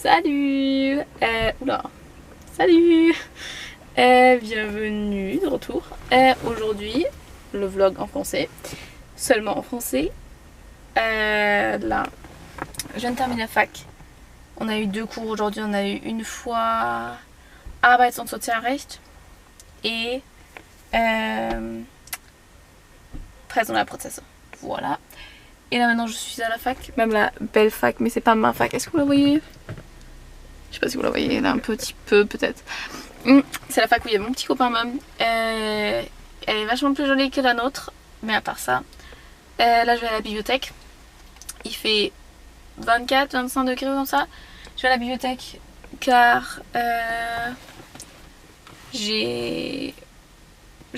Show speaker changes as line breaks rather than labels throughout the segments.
Salut Oula. Salut bienvenue de retour. Aujourd'hui, le vlog en français. Seulement en français. Là, je viens de terminer la fac. On a eu 2 cours aujourd'hui. On a eu une fois Arbeit- und Sozialrecht et Personalprozesse. Voilà. Et là maintenant je suis à la fac, même la belle fac, mais c'est pas ma fac. Est-ce que vous la voyez? Je sais pas si vous la voyez là un petit peu peut-être. C'est la fac où il y a mon petit copain même. Elle est vachement plus jolie que la nôtre, mais à part ça. Là je vais à la bibliothèque. Il fait 24-25 degrés comme ça. Je vais à la bibliothèque car j'ai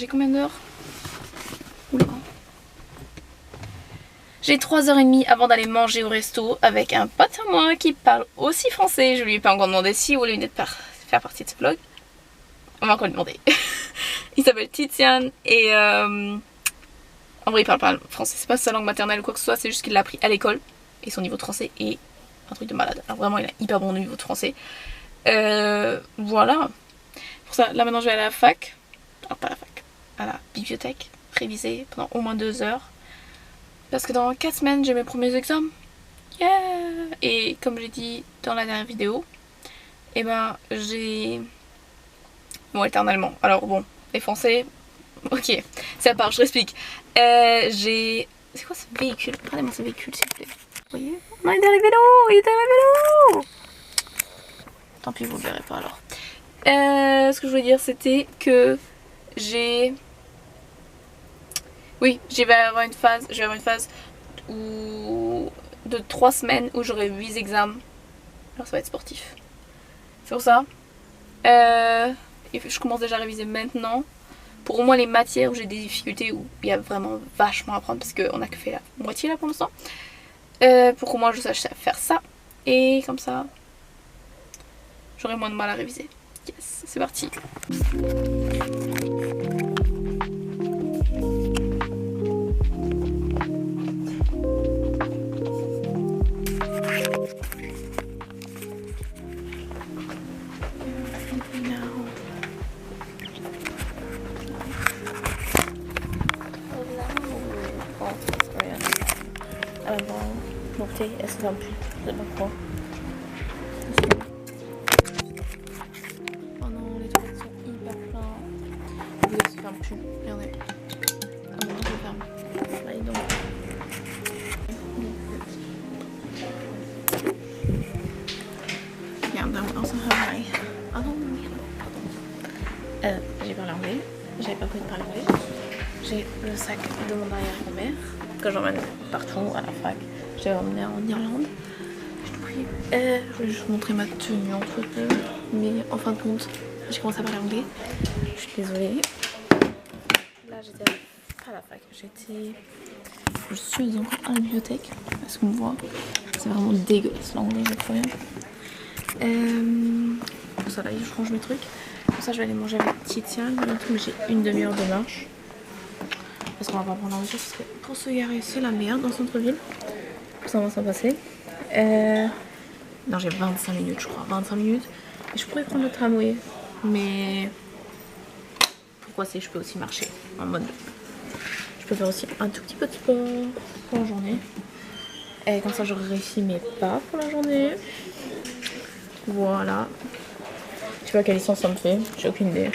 combien d'heures? Oula. J'ai 3h30 avant d'aller manger au resto avec un pote à moi qui parle aussi français. Je lui ai pas encore demandé si il voulait venir faire partie de ce vlog. On va encore lui demander. Il s'appelle Tiziane et en vrai il parle pas français, c'est pas sa langue maternelle ou quoi que ce soit, c'est juste qu'il l'a appris à l'école et son niveau de français est un truc de malade. Alors vraiment il a hyper bon niveau de français. Voilà. Pour ça, là maintenant je vais à la fac. Alors pas à la fac, à la bibliothèque, réviser pendant au moins 2 heures. Parce que dans 4 semaines, j'ai mes premiers examens. Yeah! Et comme j'ai dit dans la dernière vidéo, et ben j'ai... Bon, éternellement. Alors bon, les Français... Ok, c'est à part, je t'explique. J'ai... C'est quoi ce véhicule? Regardez-moi ce véhicule, s'il vous plaît. Vous voyez? Non, il est dans le vélo! Il est dans le vélo! Tant pis, vous le verrez pas alors. Ce que je voulais dire, c'était que j'ai... Oui, je vais avoir une phase où, de 3 semaines où j'aurai 8 examens. Alors ça va être sportif. C'est pour ça. Et je commence déjà à réviser maintenant. Pour au moins les matières où j'ai des difficultés, où il y a vraiment vachement à apprendre parce qu'on a que fait la moitié là pour l'instant. Pour qu'au moins je sache faire ça. Et comme ça, j'aurai moins de mal à réviser. Yes, c'est parti. Mon thé, elle se ferme plus. Je sais pas pourquoi. Oh non, les toilettes sont hyper pleines. Elle se ferme plus. Regardez. Ah bon, je le ferme. Allez donc. Regarde, on se réveille. Ah non, pardon. J'ai parlé anglais. J'avais pas prévu de parler anglais. J'ai le sac de mon arrière-grand-mère que j'emmène partout à la fac. Je l'ai emmené en Irlande. Je vais juste vous montrer ma tenue entre deux. Mais en fin de compte, j'ai commencé à parler anglais. Je suis désolée. Là, j'étais pas à la fac. Je suis encore à la bibliothèque. Parce qu'on me voit. C'est vraiment dégueulasse l'anglais, je crois bien. Pour ça, là, je range mes trucs. Pour ça, je vais aller manger avec Tiziane. Mais j'ai une demi-heure de marche. Parce qu'on va pas prendre la voiture. Parce que pour se garer, c'est la merde dans le centre-ville. Ça va s'en passer. Non, j'ai 25 minutes, je crois. 25 minutes. Et je pourrais prendre le tramway. Mais pourquoi c'est? Je peux aussi marcher. En mode. Je peux faire aussi un tout petit peu de sport pour la journée. Et comme ça, je réussis mes pas pour la journée. Voilà. Je sais pas quelle licence ça me fait. J'ai aucune idée.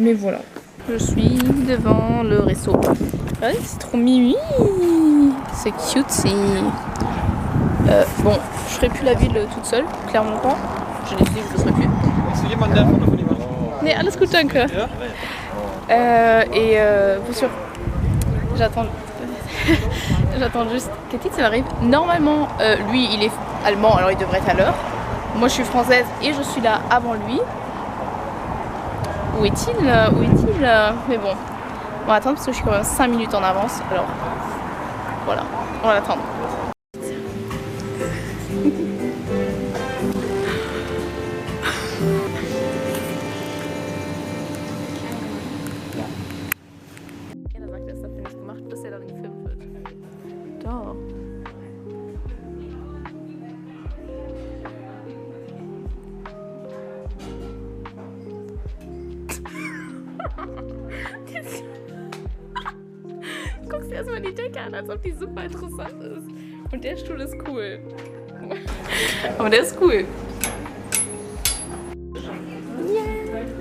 Mais voilà. Je suis devant le resto. Ouais, c'est trop mimi. C'est cute, c'est... bon, je ferai plus la ville toute seule, clairement pas. J'ai décidé que je le ferai plus. Nee, alles gut, danke. Et bien sûr, j'attends juste que Tiziane arrive. Normalement, lui, il est allemand, alors il devrait être à l'heure. Moi, je suis française et je suis là avant lui. Où est-il? Mais bon, on va attendre parce que je suis quand même 5 minutes en avance. Alors, voilà, on va l'attendre. Keiner sagt, dass dafür nicht gemacht, bis er dann gefilmt wird. Doch. erstmal die Decke an, als ob die super interessant ist. Und der Stuhl ist cool. Aber der ist cool.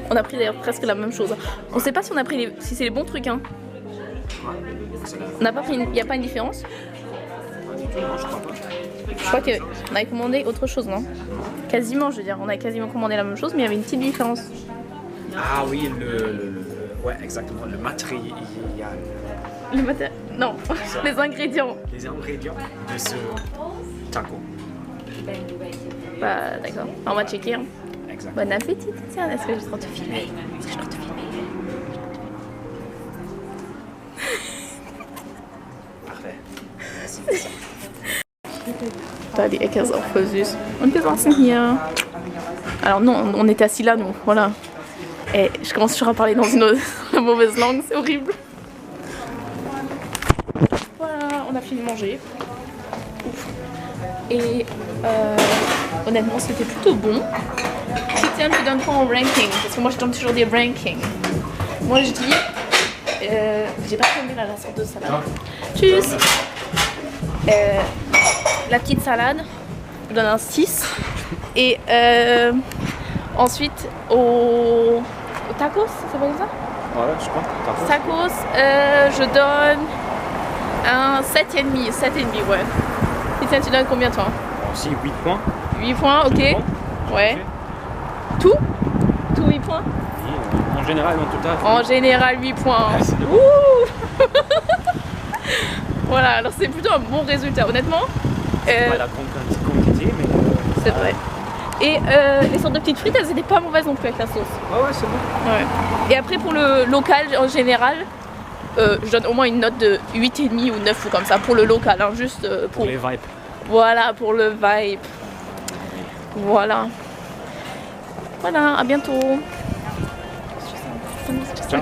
On a pris d'ailleurs presque la même chose. On sait pas si on a pris si c'est les bons trucs. Hein. On n'a pas pris. Il n'y a pas une différence. Je crois qu'on avait commandé autre chose, non? Quasiment, je veux dire. On a quasiment commandé la même chose, mais il y avait une petite différence.
Ah oui, ouais, exactement. Le matériel.
Le matériel. Non, les ingrédients.
Les ingrédients de ce taco.
Bah d'accord, on va checker. Hein.
Exactement.
Bon appétit, tiens, est-ce que j'ai le droit de te filmer? Est-ce que j'ai le droit de te filmer?
Parfait.
Da die Ecke ist auch voll süß. Und wir saßen hier. Alors non, on était assis là, nous, voilà. Et je commence toujours à parler dans une mauvaise langue, c'est horrible. Voilà, on a fini de manger. Ouf. Et honnêtement, c'était plutôt bon. Tiens, tu donnes quoi en ranking? Parce que moi, je donne toujours des rankings. Moi, je dis... j'ai pas aimé la sorte de salade. Tchuss. La petite salade, je donne un 6. Et ensuite, au tacos, ça s'appelle ça?
Voilà, je crois.
Tacos, je donne un 7,5. 7,5, ouais. Et tiens, tu donnes combien, toi?
Aussi 8 points.
8 points, ok. Ouais. Tout? Tout 8 points?
Oui, en général, en total.
En général, 8 points.
Ah, c'est bon.
Ouh. Voilà, alors c'est plutôt un bon résultat, honnêtement.
Pas la quantité, mais...
c'est vrai. Et les sortes de petites frites, elles étaient pas mauvaises non plus avec la sauce.
Ah ouais, c'est bon.
Ouais. Et après, pour le local, en général, je donne au moins une note de 8,5 ou 9 ou comme ça, pour le local, hein, juste
Pour les vibes.
Voilà, pour le vibe. Voilà. Voilà, à bientôt.
Ciao.